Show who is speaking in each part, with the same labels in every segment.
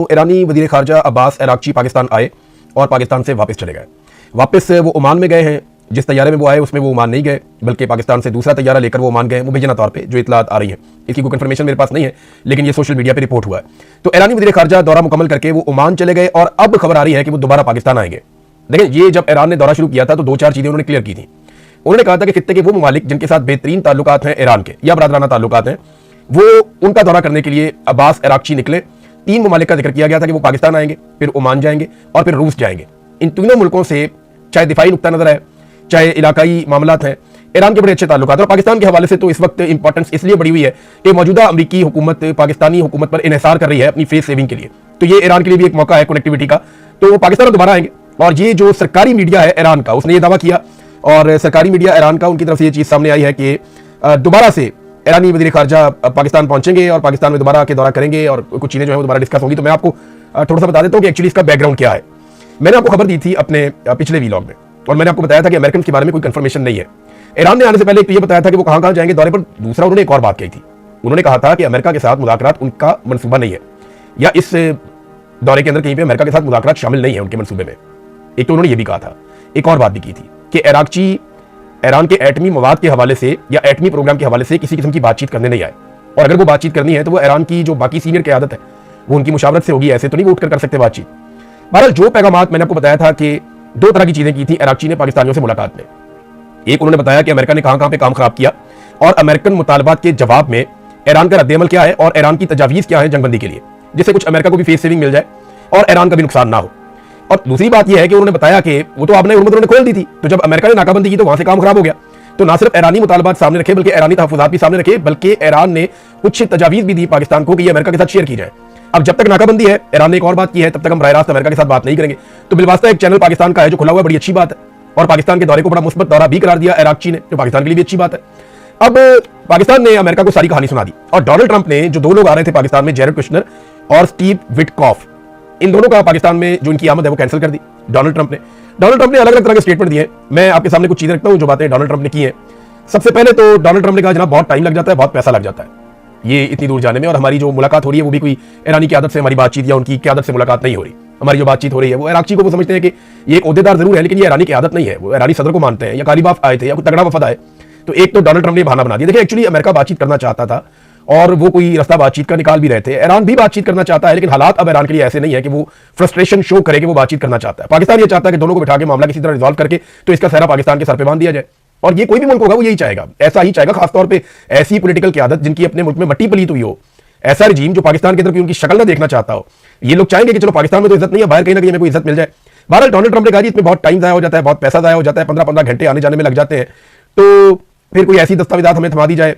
Speaker 1: ईरानी वजीर खारजा अब्बास अरागची पाकिस्तान आए और पाकिस्तान से वापस चले गए। वापस वो ओमान में गए हैं। जिस तैयारे में वो आए उसमें वो ओमान नहीं गए, बल्कि पाकिस्तान से दूसरा तैयारा लेकर वो ओमान गए मुबैना तौर पे, जो इतलात आ रही है। इसकी कोई कंफर्मेशन मेरे पास नहीं है, लेकिन ये सोशल मीडिया पे रिपोर्ट हुआ है। तो ईरानी वजीर खारजा दौरा मुकम्मल करके वो ओमान चले गए और अब खबर आ रही है कि वो दोबारा पाकिस्तान आएंगे। देखिए, ये जब ईरान ने दौरा शुरू किया था तो 2-4 चीजें उन्होंने क्लियर की थी। उन्होंने कहा था कि खित्ते के वो ममालिक जिनके साथ बेहतरीन ताल्लुकात हैं ईरान के या बरादराना ताल्लुकात हैं, वो उनका दौरा करने के लिए अब्बास अरागची निकले। 3 ममालिक का जिक्र किया गया था कि वो पाकिस्तान आएंगे, फिर ओमान जाएंगे और फिर रूस जाएंगे। इन तीनों मुल्कों से चाहे दिफाई नुक्ता नजर है, चाहे इलाकाई मामलात हैं, ईरान के बड़े अच्छे ताल्लुकात हैं। और पाकिस्तान के हवाले से तो इस वक्त इंपॉर्टेंस इसलिए बढ़ी हुई है कि मौजूदा अमरीकी हुकूमत पाकिस्तानी हुकूमत पर इन्हिसार कर रही है अपनी फेस सेविंग के लिए। तो ये ईरान के लिए भी एक मौका है कनेक्टिविटी का। तो वो पाकिस्तान दोबारा आएंगे। और ये जो सरकारी मीडिया है ईरान का, उसने ये दावा किया, और सरकारी मीडिया ईरान का, उनकी तरफ से ये चीज सामने आई है कि दोबारा से ईरानी वज़ीर खारजा पाकिस्तान पहुंचेंगे और पाकिस्तान में दोबारा के दौरा करेंगे और कुछ चीजें जो है वो दोबारा डिस्कस होंगी। तो मैं आपको थोड़ा सा बता देता हूँ कि एक्चुअली इसका बैकग्राउंड क्या है। मैंने आपको खबर दी थी अपने पिछले वीलॉग में, और मैंने आपको बताया था कि अमेरिकन के बारे में कोई कंफर्मेशन नहीं है। ईरान ने आने से पहले एक तो ये बताया था कि वो कहां जाएंगे दौरे पर। दूसरा, उन्होंने एक और बात कही थी। उन्होंने कहा था कि अमेरिका के साथ मुज़ाकरात उनका मनसूबा नहीं है, या इस दौरे के अंदर कहीं पे अमेरिका के साथ मुज़ाकरात शामिल नहीं है उनके मनसूबे में। एक तो उन्होंने ये भी कहा था। एक और बात भी की थी कि अरागची ईरान के एटमी मवाद के हवाले से या एटमी प्रोग्राम के हवाले से किसी किस्म की बातचीत करने नहीं आए, और अगर वो बातचीत करनी है तो वो ईरान की जो बाकी सीनियर क़यादत है वो उनकी मुशावरत से होगी। ऐसे तो नहीं वो उठकर कर सकते बातचीत। बहरहाल, जो पैगामात मैंने आपको बताया था कि 2 तरह की चीजें की थी अरागची ने पाकिस्तानियों से मुलाकात में। एक, उन्होंने बताया कि अमेरिका ने कहां पे काम खराब किया और अमेरिकन मुतालबात के जवाब में ईरान का रद्द-ए-अमल क्या है और ईरान की तजावीज़ क्या है जंगबंदी के लिए, जिससे कुछ अमेरिका को भी फेस सेविंग मिल जाए और ईरान का भी नुकसान ना हो। और दूसरी बात यह है कि उन्होंने बताया कि वो तो आपने उन्होंने खोल दी थी, तो जब अमेरिका ने नाकाबंदी की तो वहां से काम खराब हो गया। तो ना सिर्फ ईरानी मुतालबात सामने रखे, बल्कि ईरानी तहफ़्फ़ुज़ात भी सामने रखे, बल्कि ईरान ने कुछ तजावीज़ भी दी पाकिस्तान को कि ये अमेरिका के साथ शेयर की जाए। अब जब तक नाकाबंदी है, ईरान ने एक और बात की है, तब तक हम बराह रास्त अमेरिका के साथ बात नहीं करेंगे। तो बिलवास्ता एक चैनल पाकिस्तान का है जो खुला हुआ है, बड़ी अच्छी बात है। और पाकिस्तान के दौरे को बड़ा मुस्बत दौरा भी करार दिया अरागची ने, जो पाकिस्तान के लिए भी अच्छी बात है। अब पाकिस्तान ने अमेरिका को सारी कहानी सुना दी, और डोनाल्ड ट्रंप ने, जो 2 लोग आ रहे थे पाकिस्तान में, जेरेड कुशनर और स्टीव विटकॉफ, इन दोनों का पाकिस्तान में जो इनकी आमद है वो कैंसिल कर दी डोनाल्ड ट्रंप ने अलग अलग तरह के स्टेटमेंट दिए। मैं आपके सामने कुछ चीजें रखता हूं जो बातें डोनाल्ड ट्रंप ने की हैं। सबसे पहले तो डोनाल्ड ट्रंप ने कहा, जनाब बहुत टाइम लग जाता है, बहुत पैसा लग जाता है ये इतनी दूर जाने में, और हमारी जो मुलाकात हो रही है वो भी कोई ईरानी क़यादत से हमारी बातचीत या उनकी क़यादत से मुलाकात नहीं हो रही। हमारी जो बातचीत हो रही है वो अरागची को वो समझते हैं कि ये एक ओहदेदार जरूर है, लेकिन ये ईरानी क़यादत नहीं है। वो ईरानी सदर को मानते हैं, या कालीबाफ आए थे, या कोई तगड़ा वफद आए। तो एक तो डोनाल्ड ट्रंप ने बहाना बना दिया। देखिए, एक्चुअली अमेरिका बातचीत करना चाहता था और वो कोई रास्ता बातचीत का निकाल भी रहे थे। ईरान भी बातचीत करना चाहता है, लेकिन हालात अब ईरान के लिए ऐसे नहीं है कि वो फ्रस्ट्रेशन शो करे कि वो बातचीत करना चाहता है। पाकिस्तान ये चाहता है कि दोनों को बिठा के मामला किसी तरह रिजॉल्व करके तो इसका सहरा पाकिस्तान के सर पे बांध दिया जाए। और ये कोई भी मुल्क होगा वो यही चाहेगा, ऐसा ही चाहेगा, खासतौर पे ऐसी पॉलिटिकल क़यादत जिनकी अपने मुल्क में मट्टी पलीत हुई हो, ऐसा रजीम जो पाकिस्तान के अंदर उनकी शक्ल ना देखना चाहता हो। ये लोग चाहेंगे कि चलो पाकिस्तान में तो इज्जत नहीं है, बाहर कहीं ना कहीं हमें कोई इज्जत मिल जाए। बहरहाल, डोनाल्ड ट्रंप ने कहा, इसमें बहुत टाइम ज़ाया हो जाता है, बहुत पैसा ज़ाया हो जाता है, 15-15 घंटे आने जाने में लग जाते हैं। तो फिर कोई ऐसी दस्तावेज़ात हमें थमा दी जाए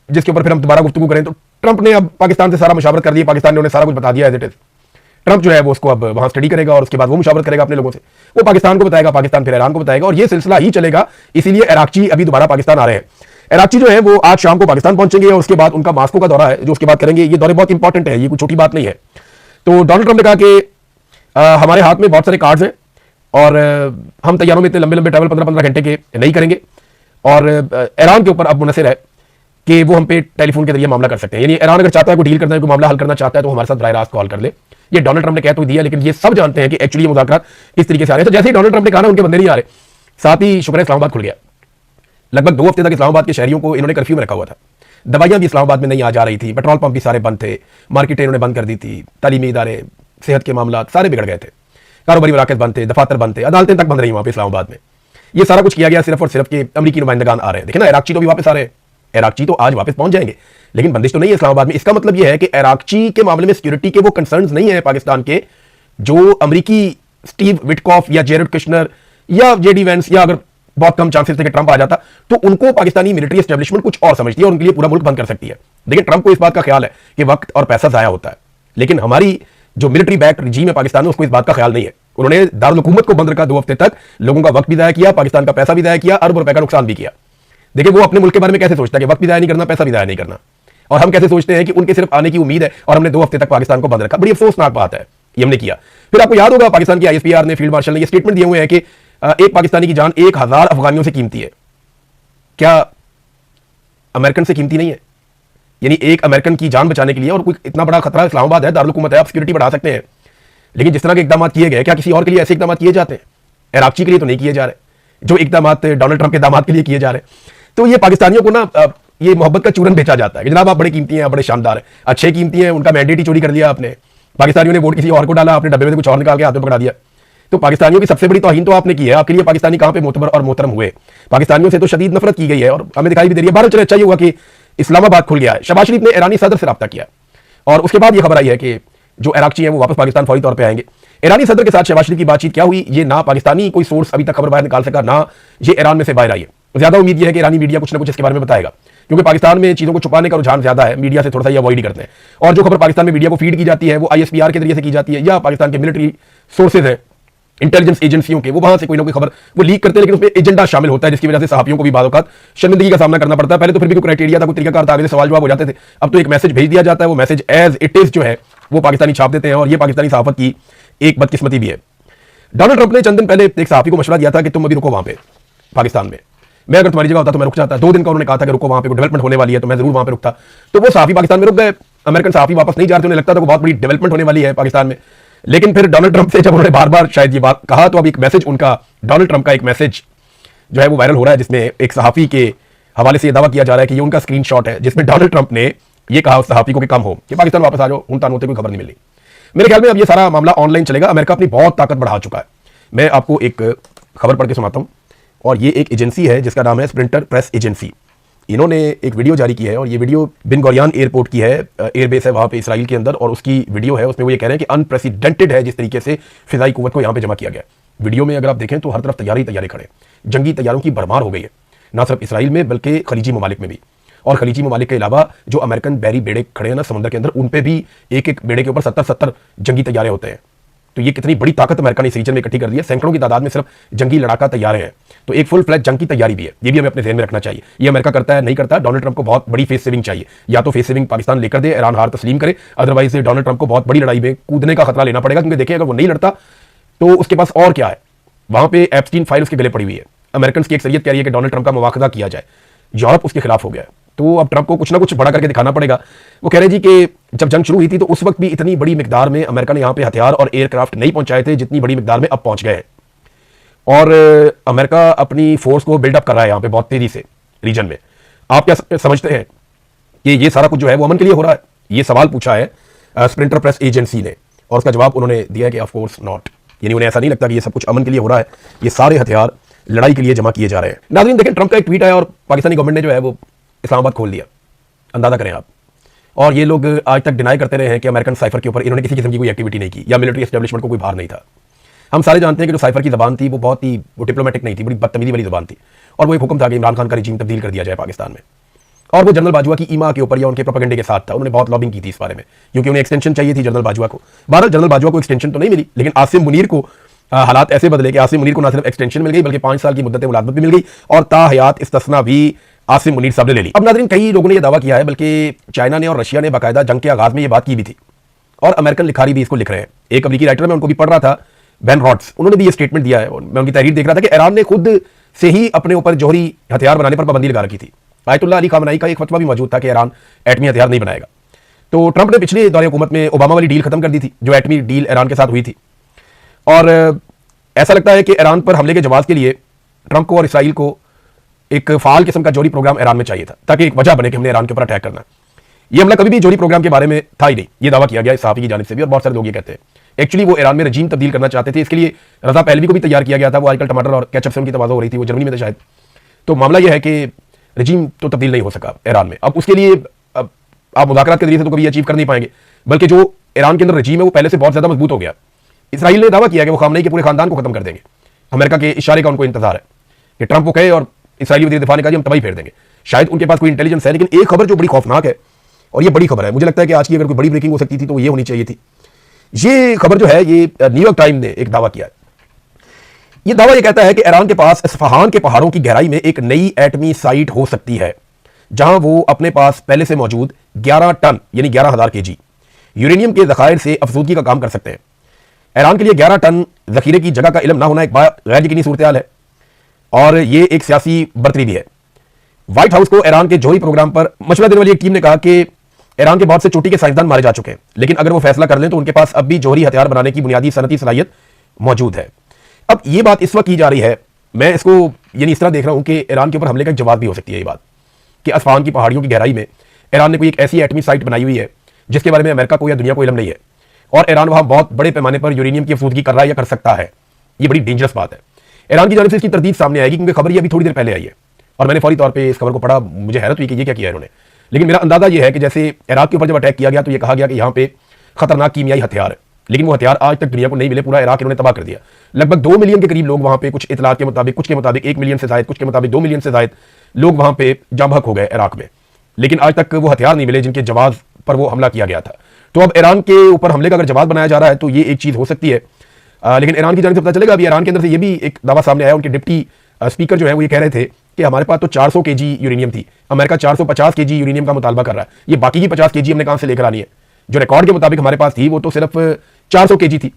Speaker 1: जिसके ऊपर फिर हम दोबारा गुफ्तगू करें। तो ट्रंप ने अब पाकिस्तान से सारा मुशावरत कर दिया, पाकिस्तान ने उन्हें सारा कुछ बता दिया एज इट इज। ट्रंप जो है वो उसको अब वहां स्टडी करेगा और उसके बाद वो मुशावरत करेगा अपने लोगों से। वो पाकिस्तान को बताएगा, पाकिस्तान फिर ईरान को बताएगा, और ये सिलसिला ही चलेगा। इसीलिए अरागची अभी दोबारा पाकिस्तान आ रहे हैं। अरागची जो है वो आज शाम को पाकिस्तान पहुंचेंगे और उसके बाद उनका मास्को का दौरा है जो उसके बाद करेंगे। ये दौरे बहुत इंपॉर्टेंट है, ये कोई छोटी बात नहीं है। तो डोनाल्ड ट्रंप ने कहा कि हमारे हाथ में बहुत सारे कार्ड्स हैं और हम तैयारों में इतने लंबे लंबे ट्रैवल 15-15 घंटे के नहीं करेंगे, और ईरान के ऊपर अब मुनहसर है कि वो हम पे टेलीफोन के जरिए मामला कर सकते हैं। यानी ईरान अगर चाहता है कोई डील करना है, कोई मामला हल करना चाहता है, तो हमारे साथ बराह रास्त कॉल कर ले। ये डोनाल्ड ट्रंप ने कह तो दिया, लेकिन ये सब जानते हैं कि एक्चुअली ये मुज़ाकरात किस तरीके से आ रहे हैं। तो जैसे ही डोनाल्ड ट्रंप ने कहा ना उनके बंदे नहीं आ रहे, साथ ही शुक्र है इस्लामाबाद खुल गया। लगभग 2 हफ्ते तक इस्लामाबाद के शहरियों को इन्होंने कर्फ्यू में रखा हुआ था। दवाइयां भी इस्लामाबाद में नहीं आ जा रही थी, पेट्रोल पंप भी सारे बंद थे, मार्केटें इन्होंने बंद कर दी थी, तालीमी इदारे, सेहत के मामला सारे बिगड़ गए थे, कारोबारी मराकज़ बंद थे, दफातर बंद थे, अदालतें तक बंद रही वहां पर इस्लामाबाद में। ये सारा कुछ किया गया सिर्फ और सिर्फ कि अमरीकी नुमाइंदगान आ रहे हैं। देखिए ना, अरागची तो भी वापस आ रहे हैं। अरागची तो आज वापस पहुंच जाएंगे, लेकिन बंदिश तो नहीं है इस्लामाबाद में। इसका मतलब यह है कि अरागची के मामले में सिक्योरिटी के वो कंसर्न्स नहीं है पाकिस्तान के, जो अमरीकी स्टीव विटकॉफ या जेरेड कुशनर या जेडी वेंस, या अगर बहुत कम चांसेस थे कि ट्रंप आ जाता, तो उनको पाकिस्तानी मिलिट्री एस्टेब्लिशमेंट कुछ और समझती है और उनके लिए पूरा मुल्क बंद कर सकती है। लेकिन ट्रंप को इस बात का ख्याल है कि वक्त और पैसा जाया होता है, लेकिन हमारी जो मिलिट्री बैक्ड रिजीम है पाकिस्तान में उसको इस बात का ख्याल नहीं है। उन्होंने दारुल हुकूमत को बंद रखा 2 हफ्ते तक, लोगों का वक्त भी जाया किया, पाकिस्तान का पैसा भी जाया किया, अरब रुपए का नुकसान भी किया। देखिए, वो अपने मुल्क के बारे में कैसे सोचता है कि वक्त भी जाया नहीं करना, पैसा भी जाया नहीं करना, और हम कैसे सोचते हैं कि उनके सिर्फ आने की उम्मीद है और हमने 2 हफ्ते तक पाकिस्तान को बंद रखा। बड़ी अफसोसनाक बात है, ये हमने किया। फिर आपको याद होगा पाकिस्तान की ISPR ने, फील्ड मार्शल ने ये स्टेटमेंट दिए हुए हैं कि एक पाकिस्तानी की जान 1000 अफगानियों से कीमती है। क्या अमेरिकन से कीमती नहीं है? यानी एक अमेरिकन की जान बचाने के लिए, और कोई इतना बड़ा खतरा इस्लामाबाद है, दारुल हुकूमत है, आप सिक्योरिटी बढ़ा सकते हैं, लेकिन जिस तरह के इकदाम किए गए, क्या किसी और के लिए ऐसे इकदाम किए जाते हैं? इराक़ची के लिए तो नहीं किए जा रहे जो इकदाम डोनाल्ड ट्रंप के दामाद के लिए किए जा रहे हैं। तो ये पाकिस्तानियों को ना ये मोहब्बत का चूरन बेचा जाता है कि जनाब आप बड़े कीमती हैं, बड़े शानदार हैं, अच्छे कीमती हैं, उनका मैंडेट ही चोरी कर लिया आपने। पाकिस्तानियों ने वोट किसी और को डाला, आपने डब्बे में से कुछ और निकाल के हाथ में पकड़ा दिया। तो पाकिस्तानियों की सबसे बड़ी तौहीन तो आपने की है। आपके लिए पाकिस्तानी कहां पे मोतबर और मोहतरम हुए? पाकिस्तानियों से तो शदीद नफरत की गई है और हमें दिखाई भी दे रही है। भारत चले अच्छा ही हुआ कि इस्लामाबाद खुल गया है। शहबाज शरीफ ने ईरानी सदर से रब्ता किया और उसके बाद यह खबर आई है कि जो इराक़ची हैं वो वापस पाकिस्तान फौरी तौर पर आएंगे। ईरानी सदर के साथ शहबाज शरीफ की बातचीत क्या हुई, ये ना पाकिस्तानी कोई सोर्स अभी तक खबर बाहर निकाल सका, ना ये ईरान में से बाहर आई है। ज्यादा उम्मीद यह है कि ईरानी मीडिया कुछ ना कुछ इसके बारे में बताएगा, क्योंकि पाकिस्तान में चीजों को छुपाने का रुझान ज्यादा है, मीडिया से थोड़ा सा ये अवॉइड करते हैं। और जो खबर पाकिस्तान में मीडिया को फीड की जाती है वो ISPR के जरिए से की जाती है, या पाकिस्तान के मिलिट्री सोर्सेज है, इंटेलिजेंस एजेंसियों के, वो वहां से कोई ना कोई खबर वो लीक करते हैं, लेकिन उसमें एजेंडा शामिल होता है, जिसकी वजह से सहाफियों को भी बाद औक़ात शर्मिंदगी का सामना करना पड़ता है। पहले तो फिर भी कोई क्राइटेरिया था, कोई तरीकाकार था, आगे से सवाल जवाब हो जाते थे। अब तो एक मैसेज भेज दिया जाता है, वो मैसेज एज इट इज जो है वो पाकिस्तानी छाप देते हैं, और ये पाकिस्तानी सहाफत की एक बदकिस्मती भी है। डोनाल्ड ट्रंप ने चंद दिन पहले एक सहाफी को मशवरा दिया था कि तुम अभी रुको वहां पे पाकिस्तान में, मैं अगर तुम्हारी जगह होता तो मैं रुक जाता। 2 दिन का उन्होंने कहा था कि रुको, वहां पे कोई डेवलपमेंट होने वाली है, तो मैं जरूर वहां पे रुकता। तो वो सहाफी पाकिस्तान में रुक गए। अमेरिकन सहाफी वापस नहीं जा रहे थे, उन्हें लगता था कि बहुत बड़ी डेवलपमेंट होने वाली है पाकिस्तान में। लेकिन फिर डोनाल्ड ट्रंप से जब उन्होंने बार बार शायद ये बात कहा, तो अब एक मैसेज उनका, डोनाल्ड ट्रंप का एक मैसेज जो है वो वायरल हो रहा है, जिसमें एक सहाफी के हवाले से यह दावा किया जा रहा है कि ये उनका स्क्रीनशॉट है, जिसमें डोनाल्ड ट्रंप ने ये कहा उस सहाफी को कि कम हो, कि पाकिस्तान वापस आ जाओ, उन तान होते कोई खबर नहीं मिली। मेरे ख्याल में अब ये सारा मामला ऑनलाइन चलेगा। अमेरिका अपनी बहुत ताकत बढ़ा चुका है। मैं आपको एक खबर पढ़ के सुनाता हूं, और ये एक एजेंसी है जिसका नाम है स्प्रिंटर प्रेस एजेंसी। इन्होंने एक वीडियो जारी की है, और ये वीडियो बिन गोरियान एयरपोर्ट की है, एयरबेस है वहां पे इसराइल के अंदर, और उसकी वीडियो है। उसमें वो ये कह रहे हैं कि अनप्रेसिडेंटेड है जिस तरीके से फिजाई कुव्वत को यहां पे जमा किया गया। वीडियो में अगर आप देखें तो हर तरफ तैयारी खड़े, जंगी तैयारों की भरमार हो गई है, ना सिर्फ इसराइल में बल्कि खलीजी ममालिक में भी। और खलीजी ममालिक के अलावा जो अमेरिकन बैरी बेड़े खड़े हैं ना समुद्र के अंदर, उन पे भी एक एक बेड़े के ऊपर 70-70 जंगी तैयारे होते हैं। तो ये कितनी बड़ी ताकत अमेरिका ने इस रीजन में इकट्ठी कर दी है। सैकड़ों की तादाद में सिर्फ जंगी लड़ाका तैयार हैं, तो एक फुल फ्लैश जंग की तैयारी भी है। ये भी हमें अपने ध्यान में रखना चाहिए। ये अमेरिका करता है नहीं करता, डोनाल्ड ट्रंप को बहुत बड़ी फेस सेविंग चाहिए। या तो फेस सेविंग पाकिस्तान लेकर दे, ईरान हार तस्लीम करे, अदरवाइज डोनाल्ड ट्रंप को बहुत बड़ी लड़ाई में कूदने का खतरा लेना पड़ेगा, क्योंकि देखिए अगर वो नहीं लड़ता तो उसके पास और क्या है। वहां पे एप्स्टीन फाइल उसके गले पड़ी हुई है। अमेरिकन की अक्सरियत कह रही है कि डोनाल्ड ट्रंप का मुवाखजा किया जाए। यूरोप उसके खिलाफ हो गया है, तो अब ट्रंप को कुछ ना कुछ बड़ा करके दिखाना पड़ेगा। वो कह रहे जी कि जब जंग शुरू हुई थी तो उस वक्त भी इतनी बड़ी मिकदार में अमेरिका ने यहां पे हथियार और एयरक्राफ्ट नहीं पहुंचाए थे जितनी बड़ी मिकदार में अब पहुंच गए हैं। और अमेरिका अपनी फोर्स को बिल्डअप कर रहा है यहां पे बहुत तेजी से रीजन में। आप क्या समझते हैं कि ये सारा कुछ जो है वो अमन के लिए हो रहा है? ये सवाल पूछा है स्प्रिंटर प्रेस एजेंसी ने, और उसका जवाब उन्होंने दिया है कि ऑफ कोर्स नॉट। यानी उन्हें ऐसा नहीं लगता कि ये सब कुछ अमन के लिए हो रहा है, ये सारे हथियार लड़ाई के लिए जमा किए जा रहे हैं। नाज़रीन देखें, ट्रंप का एक ट्वीट आया और पाकिस्तानी गवर्नमेंट ने जो है वो इस्लामाबाद खोल दिया। अंदाजा करें आप। और ये लोग आज तक डिनाई करते रहे हैं कि अमेरिकन साइफर के ऊपर इन्होंने किसी किस्म की कोई एक्टिविटी नहीं की, या मिलिट्री एस्टेब्लिशमेंट को कोई भार नहीं था। हम सारे जानते हैं कि जो साइफर की जबान थी वो बहुत ही वो डिप्लोमेटिक नहीं थी, बड़ी बदतमीजी वाली जबान थी। और वो एक हुक्म था कि इमरान खान का रिजीम तब्दील कर दिया जाए पाकिस्तान में, और वो जनरल बाजवा की ईमा के ऊपर या उनके प्रोपेगेंडे के साथ था। उन्होंने बहुत लॉबिंग की थी इस बारे में, क्योंकि उन्हें एक्सटेंशन चाहिए थी जनरल बाजवा को। बहरहाल जनरल बाजवा को एक्सटेंशन तो नहीं मिली, लेकिन आसिम मुनीर को हालात ऐसे बदले कि आसिम मुनीर को ना सिर्फ एक्सटेंशन मिल गई बल्कि 5 साल की मुद्दत मुलाजमत भी मिल गई, और ताहयात इस्तिस्ना भी आसिम मुनीर साहब ने ले ली। अब नाज़रीन कई लोगों ने यह दावा किया है, बल्कि चाइना ने और रशिया ने बाकायदा जंग के आगाज में यह बात की भी थी, और अमेरिकन लिखारी भी इसको लिख रहे हैं। एक अमेरिकी राइटर, मैं उनको भी पढ़ रहा था, बेन रॉड्स, उन्होंने भी ये स्टेटमेंट दिया है, और मैं उनकी तहरीर देख रहा था कि ईरान ने खुद से ही अपने ऊपर जौहरी हथियार बनाने पर पाबंदी लगा रखी थी। आयतुल्लाह अली खामनाई का एक फतवा भी मौजूद था कि ईरान एटमी हथियार नहीं बनाएगा। तो ट्रंप ने पिछले दौरे हुकूमत में ओबामा वाली डील खत्म कर दी थी, जो एटमी डील ईरान के साथ हुई थी। और ऐसा लगता है कि ईरान पर हमले के जवाब के लिए ट्रंप को और इसराइल को एक फाल किस्म का जोड़ी प्रोग्राम ईरान में चाहिए था, ताकि एक वजह बने कि हमने ईरान के ऊपर अटैक करना। ये हमला कभी भी जोड़ी प्रोग्राम के बारे में था ही नहीं, ये दावा किया गया इस सहाफी की जानिब से भी, और बहुत सारे लोग ये कहते हैं। एक्चुअली वो ईरान में रजीम तब्दील करना चाहते थे, इसके लिए रजा पहलवी को भी तैयार किया गया था। वो आजकल टमाटर और केचप से उनकी तवाज़ो हो रही थी, वो जर्मनी में थे शायद। तो मामला यह है कि रजीम तो तब्दील नहीं हो सका ईरान में। अब उसके लिए आप मुज़ाकरात के जरिए से तो कभी अचीव कर नहीं पाएंगे, बल्कि जो ईरान के अंदर रजीम है वो पहले से बहुत ज़्यादा मजबूत हो गया। इसराइल ने दावा किया कि वो खामनेई के पूरे खानदान को खत्म कर देंगे। अमेरिका के इशारे का उनको इंतजार है कि ट्रंप को कहे, और इसराइली वज़ीर दिफा ने कहा हम तबाही फेर देंगे। शायद उनके पास कोई इंटेलिजेंस है, लेकिन एक खबर जो बड़ी खौफनाक है, और ये बड़ी खबर है, मुझे लगता है कि आज की अगर कोई बड़ी ब्रेकिंग हो सकती थी तो ये होनी चाहिए थी। ये खबर जो है, ये न्यूयॉर्क टाइम ने एक दावा किया है। ये दावा ये कहता है कि ईरान के पास इस्फहान के पहाड़ों की गहराई में एक नई एटमी साइट हो सकती है, जहां वो अपने पास पहले से मौजूद 11 टन यानी 11,000 kg यूरेनियम के जखायर से अफजूदगी का काम कर सकते हैं। ईरान के लिए 11 टन जखीरे की जगह का इल्म ना होना एक गैर यकीनी सूरत हाल है, और ये एक सियासी बर्तरी भी है। व्हाइट हाउस को ईरान के जौहरी प्रोग्राम पर मशवरा देने वाली एक टीम ने कहा कि ईरान के बहुत से चोटी के साइंसदान मारे जा चुके हैं, लेकिन अगर वो फैसला कर लें तो उनके पास अब भी जौहरी हथियार बनाने की बुनियादी सनती सलाहियत मौजूद है। अब ये बात इस वक्त की जा रही है, मैं इसको यानी इस तरह देख रहा हूं कि ईरान के ऊपर हमले का एक जवाब भी हो सकती है ये बात कि असफान की पहाड़ियों की गहराई में ईरान ने कोई एक ऐसी एटमी साइट बनाई हुई है जिसके बारे में अमेरिका को या दुनिया को इल्म नहीं है, और ईरान वहां बहुत बड़े पैमाने पर यूरेनियम की अफसूदगी कर रहा है या कर सकता है। ये बड़ी डेंजरस बात है। ईरान की जानिब से इसकी तरदीद सामने आएगी क्योंकि खबर ये अभी थोड़ी देर पहले आई है और मैंने फौरी तौर पर इस खबर को पढ़ा, मुझे हैरत हुई कि ये क्या किया इन्होंने। लेकिन मेरा अंदाजा यह है कि जैसे इराक के ऊपर जब अटैक किया गया तो यह कहा गया कि यहां पे खतरनाक कीमियाई हथियार है, लेकिन वो हथियार आज तक दुनिया को नहीं मिले, पूरा इराक इन्होंने तबाह कर दिया। लगभग 2 मिलियन के करीब लोग वहां पे, कुछ इतलात के मुताबिक, कुछ के मुताबिक 1 मिलियन से ज्यादा, कुछ के मुताबिक 2 मिलियन से ज्यादा लोग वहां पे जाँ बहक हो गए इराक में, लेकिन आज तक वो हथियार नहीं मिले जिनके जवाब पर वो हमला किया गया था। तो अब ईरान के ऊपर हमले का अगर जवाब बनाया जा रहा है तो ये एक चीज हो सकती है। लेकिन ईरान की जानिब से पता चलेगा, अभी ईरान के अंदर से ये भी एक दावा सामने आया, उनके डिप्टी स्पीकर जो है वो ये कह रहे थे कि हमारे पास तो 400 केजी यूरेनियम थी, अमेरिका 450 केजी यूरेनियम का मुतालबा कर रहा है, ये बाकी की 50 केजी हमने कहां से लेकर आनी है? जो रिकॉर्ड के मुताबिक हमारे पास थी वो तो सिर्फ 400 केजी थी।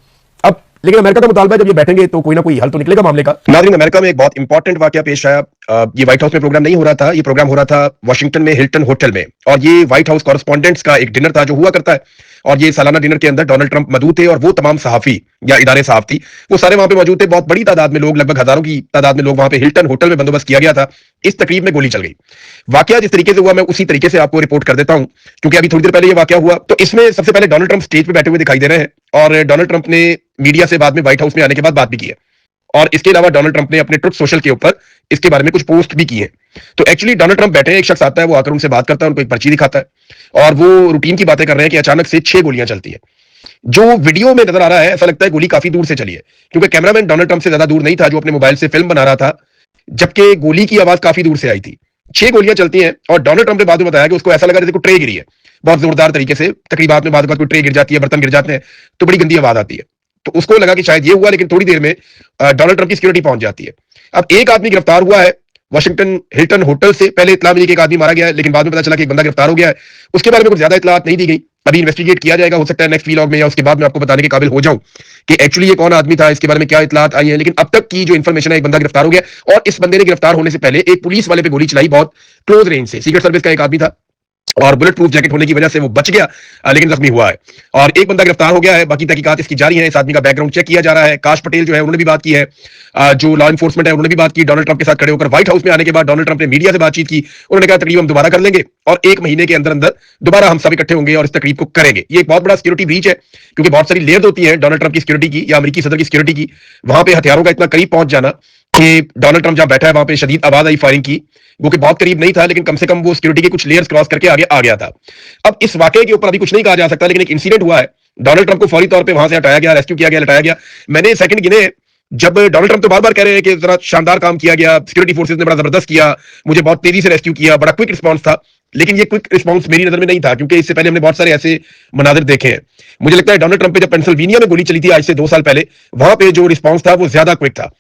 Speaker 1: अब लेकिन अमेरिका का मुतालबा जब ये बैठेंगे तो कोई ना कोई हल तो निकलेगा मामले का। नाज़रीन, अमेरिका में एक बहुत इंपॉर्टेंट वाकया पेश आया। ये व्हाइट हाउस में प्रोग्राम नहीं हो रहा था, ये प्रोग्राम हो रहा था वाशिंगटन में हिल्टन होटल में, और ये व्हाइट हाउस कॉरेस्पॉन्डेंट्स का एक डिनर था जो हुआ करता है, और ये सालाना डिनर के अंदर डोनाल्ड ट्रंप मौजूद थे और वो तमाम सहाफी या इदारे सहाफती वो सारे वहां पे मौजूद थे। बहुत बड़ी तादाद में लोग, लगभग हजारों की तादाद में लोग वहां पे हिल्टन होटल में बंदोबस्त किया गया था। इस तकरीब में गोली चल गई। वाकया जिस तरीके से हुआ मैं उसी तरीके से आपको रिपोर्ट कर देता हूं, क्योंकि अभी थोड़ी देर पहले ये वाकया हुआ। तो इसमें सबसे पहले डोनाल्ड ट्रंप स्टेज पे बैठे हुए दिखाई दे रहे हैं, और डोनाल्ड ट्रंप ने मीडिया से बाद में व्हाइट हाउस में आने के बाद बात भी की है, और इसके अलावा डोनाल्ड ट्रंप ने अपने ट्रुथ सोशल के ऊपर इसके बारे में कुछ पोस्ट भी की है। तो एक्चुअली डोनाल्ड ट्रंप बैठे हैं, एक शख्स आता है, वो आकर उनसे बात करता है, उनको एक पर्ची दिखाता है, और वो रूटीन की बातें कर रहे हैं कि अचानक से 6 गोलियां चलती है। जो वीडियो में नजर आ रहा है ऐसा लगता है गोली काफी दूर से चली है, क्योंकि कैमरामैन डोनाल्ड ट्रंप से ज्यादा दूर नहीं था जो अपने मोबाइल से फिल्म बना रहा था, जबकि गोली की आवाज काफी दूर से आई थी। 6 गोलियां चलती हैं, और डोनाल्ड ट्रंप ने बाद में बताया कि उसको ऐसा लगा जैसे कोई ट्रे गिरी है, बहुत जोरदार तरीके से। तकरीबात में बाद कोई ट्रे गिर जाती है, बर्तन गिर जाते हैं तो बड़ी गंदी आवाज आती है। तो उसको लगा कि शायद ये हुआ, लेकिन थोड़ी देर में डोनाल्ड ट्रंप की सिक्योरिटी पहुंच जाती है। अब एक आदमी गिरफ्तार हुआ है वाशिंगटन हिल्टन होटल से। पहले इतला मिली कि एक आदमी मारा गया है, लेकिन बाद में पता चला कि एक बंदा गिरफ्तार हो गया है। उसके बारे में कुछ ज्यादा इतलात नहीं दी गई, अभी इन्वेस्टिगेट किया जाएगा। हो सकता है नेक्स्ट व्लॉग में या उसके बाद में आपको बताने के काबिल हो जाऊं कि एक्चुअली ये कौन आदमी था, इसके बारे में क्या इतलात आई है। लेकिन अब तक की जो इन्फॉर्मेशन है, एक बंदा गिरफ्तार हो गया, और इस बंदे ने गिरफ्तार होने से पहले एक पुलिस वाले पे गोली चलाई, बहुत क्लोज रेंज से। सीक्रेट सर्विस का एक आदमी था और बुलेट प्रूफ जैकेट होने की वजह से वो बच गया, लेकिन जख्मी हुआ है। और एक बंदा गिरफ्तार हो गया है, बाकी तहकीकात इसकी जारी है। इस आदमी का बैकग्राउंड चेक किया जा रहा है। काश पटेल जो है उन्होंने भी बात की है, जो लॉ एनफोर्समेंट है उन्होंने भी बात की डोनाल्ड ट्रंप के साथ खड़े होकर। व्हाइट हाउस में आने के बाद डोनाल्ड ट्रंप ने मीडिया से बातचीत की, उन्होंने कहा तकरीब हम दोबारा कर लेंगे और 1 महीने के अंदर अंदर दोबारा हम सब इकट्ठे होंगे और इस तकरीब को करेंगे। ये एक बहुत बड़ा सिक्योरिटी ब्रीच है, क्योंकि बहुत सारी लेयर्स होती है डोनाल्ड ट्रंप की सिक्योरिटी की या अमेरिकी सदर की सिक्योरिटी की। वहां पे हथियारों का इतना करीब पहुंच जाना कि डोनाल्ड ट्रंप जहां बैठा है वहां पे शदीद आवाज आई फायरिंग की, वो कि बहुत करीब नहीं था, लेकिन कम से कम वो सिक्योरिटी के कुछ लेयर्स क्रॉस करके आगे आ गया था। अब इस वाकये के ऊपर अभी कुछ नहीं कहा जा सकता, लेकिन एक इंसिडेंट हुआ है। डोनाल्ड ट्रंप को फौरी तौर पे वहां से हटाया गया, रेस्क्यू किया गया, लटाया गया। मैंने सेकंड गिने, जब डोनाल्ड ट्रंप तो बार बार कह रहे हैं कि जरा शानदार काम किया गया, सिक्योरिटी फोर्सेस ने बड़ा जबरदस्त किया, मुझे बहुत तेजी से रेस्क्यू किया, बड़ा क्विक रिस्पॉन्स था। लेकिन ये क्विक रिस्पॉन्स मेरी नजर में नहीं था, क्योंकि इससे पहले हमने बहुत सारे ऐसे मनाजिर देखे हैं। मुझे लगता है डोनाल्ड ट्रंप पे जब पेंसिल्वेनिया में गोली चली थी आज से 2 साल पहले, वहां पे जो रिस्पॉन्स था वो ज्यादा क्विक था।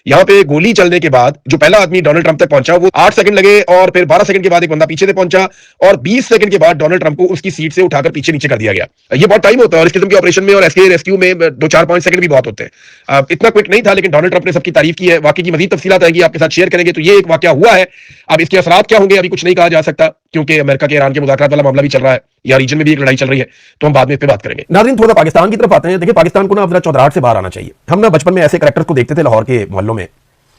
Speaker 1: यहां पे गोली चलने के बाद जो पहला आदमी डोनाल्ड ट्रंप तक पहुंचा वो 8 सेकंड लगे, और फिर 12 सेकंड के बाद एक बंदा पीछे से पहुंचा, और 20 सेकंड के बाद डोनाल्ड ट्रंप को उसकी सीट से उठाकर पीछे नीचे कर दिया गया। ये बहुत टाइम होता है, और इस किस्म के ऑपरेशन में और ऐसे रेस्क्यू में 2-4-5 सेकंड भी बहुत होते हैं। इतना क्विक नहीं था, लेकिन डोनाल्ड ट्रंप ने सबकी तारीफ की है। वाकई की मजीद तफसीलात आएगी, आपके साथ शेयर करेंगे। तो ये एक वाकया हुआ है, अब इसके असरात क्या होंगे अभी कुछ नहीं कहा जा सकता, क्योंकि अमेरिका के ईरान के मुज़ाकरात वाला मामला भी चल रहा है, या रीजन में भी एक लड़ाई चल रही है, तो हम बाद में इस पे बात करेंगे। नाज़रीन, थोड़ा पाकिस्तान की तरफ आते हैं। देखिए, पाकिस्तान को ना अब चौधराहट से बाहर आना चाहिए। हम ना बचपन में ऐसे कैरेक्टर्स को देखते थे लाहौर के मोहल्लों में,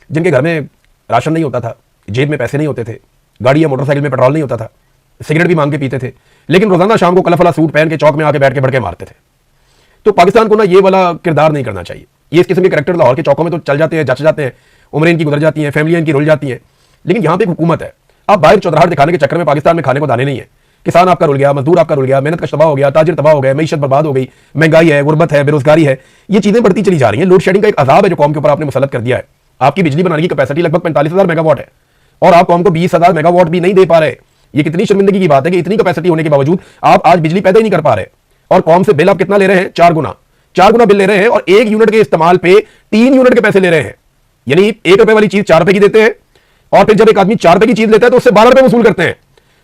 Speaker 1: जिनके घर में राशन नहीं होता था, जेब में पैसे नहीं होते थे, गाड़ी या मोटरसाइकिल में पेट्रोल नहीं होता था, सिगरेट भी मांग के पीते थे, लेकिन रोजाना शाम को कलरफुला सूट पहन के चौक में आके बैठ के बड़के मारते थे। तो पाकिस्तान को ना ये वाला किरदार नहीं करना चाहिए। ये इस किस्म के कैरेक्टर लाहौर के चौकों में तो चल जाते हैं, जच जाते हैं, उम्रें इनकी गुजर जाती हैं, फैमिलियां इनकी रुल जाती हैं, लेकिन यहाँ पे एक हुकूमत है। आप बाहर चौधराहट दिखाने के चक्कर में पाकिस्तान में खाने को दाने नहीं है। किसान आपका रुल गया, मजदूर आपका रुल गया, मेहनत कश तबाह हो गया, ताजिर तबाह हो गया, मईशत बर्बाद हो गई, महंगाई है, गुर्बत है, बेरोजगारी है, ये चीजें बढ़ती चली जा रही हैं। लोड शेडिंग का एक अजाब है जो कौम के ऊपर आपने मुसल्लत कर दिया है। आपकी बिजली बनाने की कैपेसिटी लगभग 45,000 मेगावाट है, और आप कौम को 20,000 मेगावाट भी नहीं दे पा रहे। ये कितनी शर्मिंदगी की बात है कि इतनी कैपेसिटी होने के बावजूद आप आज बिजली पैदा ही नहीं कर पा रहे, और कौम से बिल आप कितना ले रहे हैं? 4 गुना बिल ले रहे हैं, और 1 यूनिट के इस्तेमाल पे 3 यूनिट के पैसे ले रहे हैं। यानी 1 रुपए वाली चीज 4 रुपए की देते हैं, और फिर जब एक आदमी 4 रुपए की चीज लेता है तो उससे 12 रुपए वसूल करते हैं।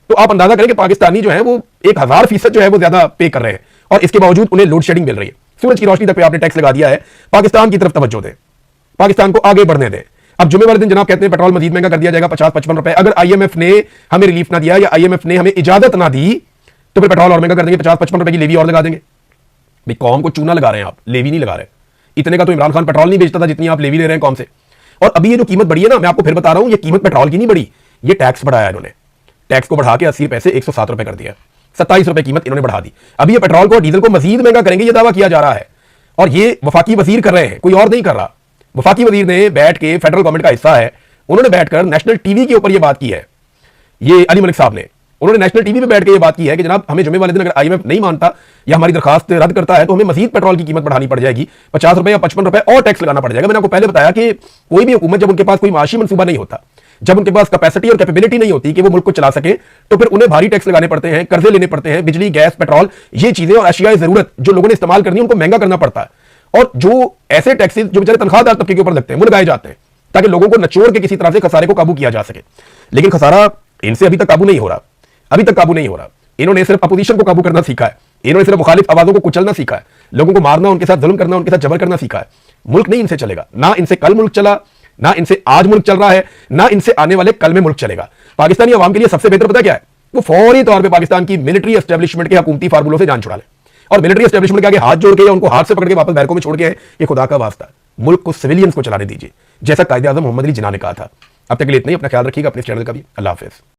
Speaker 1: तो आप अंदाजा करें कि पाकिस्तानी जो है वो 1000% जो है वो ज्यादा पे कर रहे हैं, और इसके बावजूद उन्हें लोड शेडिंग मिल रही है। सूरज की रोशनी तक पे आपने टैक्स लगा दिया है। पाकिस्तान की तरफ तवज्जो दें, पाकिस्तान को आगे बढ़ने दें। अब जुमे वाले दिन जनाब कहते हैं पेट्रोल मजीद महंगा कर दिया जाएगा 50-55 रुपए। अगर आईएमएफ ने हमें रिलीफ ना दिया या आईएमएफ ने हमें इजाजत ना दी तो फिर पेट्रोल और महंगा कर देंगे, 50-55 रुपए की लेवी और लगा देंगे। भाई कौम को चूना लगा रहे हैं आप, लेवी नहीं लगा रहे। इतने का तो इमरान खान पेट्रोल नहीं बेचता था जितनी आप लेवी ले रहे हैं कौम से। और अभी ये जो कीमत बढ़ी है ना, मैं आपको फिर बता रहा हूं, ये कीमत पेट्रोल की नहीं बढ़ी, ये टैक्स बढ़ाया इन्होंने। टैक्स को बढ़ा के 80 रुपए से 107 रुपए कर दिया, 27 रुपए कीमत इन्होंने बढ़ा दी। अभी ये पेट्रोल को डीजल को मजीद महंगा करेंगे, ये दावा किया जा रहा है। और ये वफाकी वजीर कर रहे हैं, कोई और नहीं कर रहा। वफाकी वजीर ने बैठ के, फेडरल गवर्नमेंट का हिस्सा है, उन्होंने बैठकर नेशनल टीवी के ऊपर यह बात की है। ये अली मलिक साहब ने, उन्होंने नेशनल टीवी पे बैठ के ये बात की है कि जनाब हमें जुमे वाले दिन अगर आईएमएफ नहीं मानता या हमारी दरखास्त रद्द करता है तो हमें मजीद पेट्रोल की कीमत बढ़ानी पड़ जाएगी, 50 रुपए या 55 रुपए और टैक्स लगाना पड़ जाएगा। मैंने आपको पहले बताया कि कोई भी हुकूमत जब उनके पास कोई माशी मंसूबा नहीं होता, जब उनके पास कैपेसिटी और कैपेबिलिटी नहीं होती कि वो मुल्क को चला सके, तो फिर उन्हें भारी टैक्स लगाने पड़ते हैं, कर्जे लेने पड़ते हैं, बिजली, गैस, पेट्रोल, ये चीजें और अशियाए जरूरत जो लोगों ने इस्तेमाल करनी है उनको महंगा करना पड़ता है। और जो ऐसे टैक्सेस जो बेचारे तनख्वाहदार तबके के ऊपर लगते हैं वो लगाए जाते हैं ताकि लोगों को नचोड़ के किसी तरह से खसारे को काबू किया जा सके। लेकिन खसारा इनसे अभी तक काबू नहीं हो रहा, अभी तक काबू नहीं हो रहा। इन्होंने सिर्फ अपोजिशन को काबू करना सीखा है, इन्होंने सिर्फ मुखालिफ आवाजों को कुचलना सीखा है, लोगों को मारना, उनके साथ जुल्म करना, उनके साथ जबर करना सीखा है। मुल्क नहीं इनसे चलेगा, ना इनसे कल मुल्क चला, ना इनसे आज मुल्क चल रहा है, ना इनसे आने वाले कल में मुल्क चलेगा। पाकिस्तानी अवाम के लिए सबसे बेहतर पता क्या है? वो फौरी तौर पर पाकिस्तान की मिलिट्री एस्टेब्लिशमेंट के हुकूमती फार्मूलों से जान छुड़ा ले और मिलिट्री एस्टेब्लिशमेंट के आगे हाथ जोड़ के या उनको हाथ से पकड़ के वापस बैरकों में छोड़ के ये खुदा का वास्ता मुल्क को सिविलियंस को चलाने दीजिए, जैसा कायदे आज़म मोहम्मद अली जिन्ना ने कहा था। अब तक के लिए इतना ही। अपना ख्याल रखिएगा, अपने चैनल का भी। अल्लाह हाफिज़।